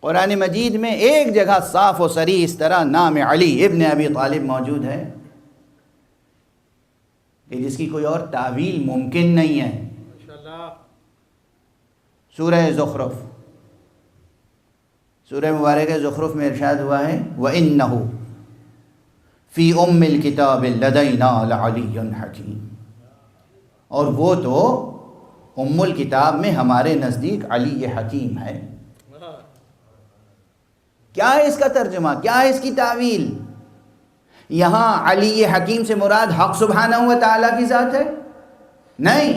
قرآن مجید میں ایک جگہ صاف و صریح اس طرح نام علی ابن ابی طالب موجود ہے کہ جس کی کوئی اور تعویل ممکن نہیں ہے. سورہ زخرف، سورہ مبارکہ زخرف میں ارشاد ہوا ہے وَإِنَّهُ فِي أُمِّ الْكِتَابِ لَدَيْنَا لَعَلِيٌّ حَكِيمٌ، اور وہ تو ام الکتاب میں ہمارے نزدیک علی حکیم ہے. کیا ہے اس کا ترجمہ، کیا ہے اس کی تعویل؟ یہاں علی حکیم سے مراد حق سبحانہ و تعالیٰ کی ذات ہے؟ نہیں،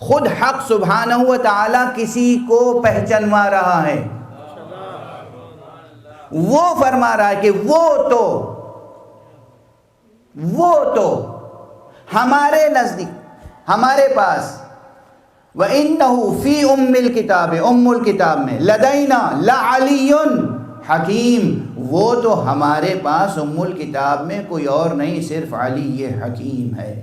خود حق سبحانہ و تعالیٰ کسی کو پہچانوا رہا ہے. وہ فرما رہا ہے کہ وہ تو ہمارے نزدیک، ہمارے پاس، وَإِنَّهُ فِي أُمِّ الْكِتَابِ، ام الکتاب میں، لَدَيْنَا لَعَلِيٌّ حَكِيمٌ، وہ تو ہمارے پاس ام الکتاب میں کوئی اور نہیں صرف علی حکیم ہے.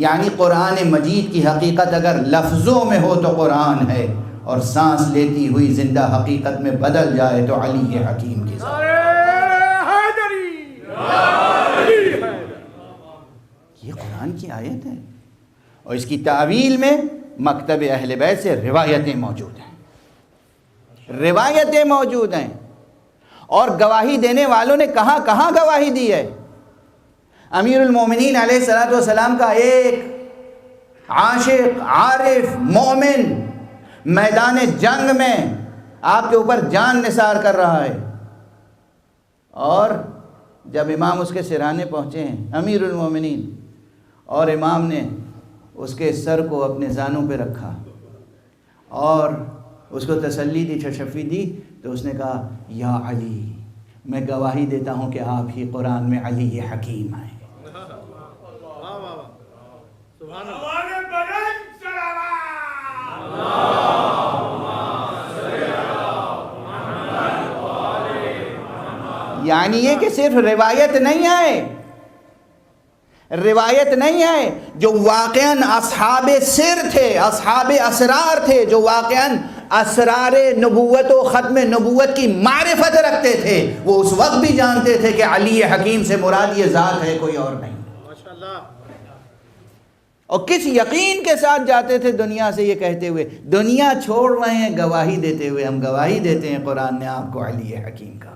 یعنی قرآن مجید کی حقیقت اگر لفظوں میں ہو تو قرآن ہے، اور سانس لیتی ہوئی زندہ حقیقت میں بدل جائے تو علی حکیم کی ذات. یہ قرآن کی آیت ہے، اور اس کی تعویل میں مکتب اہل بیت سے روایتیں موجود ہیں، روایتیں موجود ہیں. اور گواہی دینے والوں نے کہاں کہاں گواہی دی ہے. امیر المومنین علیہ السلام کا ایک عاشق، عارف، مومن میدان جنگ میں آپ کے اوپر جان نثار کر رہا ہے، اور جب امام اس کے سرانے پہنچے ہیں امیر المومنین، اور امام نے اس کے سر کو اپنے زانوں پہ رکھا اور اس کو تسلی دی، تشفی دی، تو اس نے کہا یا علی، میں گواہی دیتا ہوں کہ آپ ہی قرآن میں علی حکیم ہیں. یعنی یہ کہ صرف روایت نہیں ہے، روایت نہیں ہے، جو واقعاً اصحاب سر تھے، اصحاب اسرار تھے، جو واقعاً اسرار نبوت و ختم نبوت کی معرفت رکھتے تھے، وہ اس وقت بھی جانتے تھے کہ علی حکیم سے مراد یہ ذات ہے، کوئی اور نہیں. اور کس یقین کے ساتھ جاتے تھے دنیا سے یہ کہتے ہوئے، دنیا چھوڑ رہے ہیں گواہی دیتے ہوئے، ہم گواہی دیتے ہیں قرآن نے آپ کو علی حکیم کہا.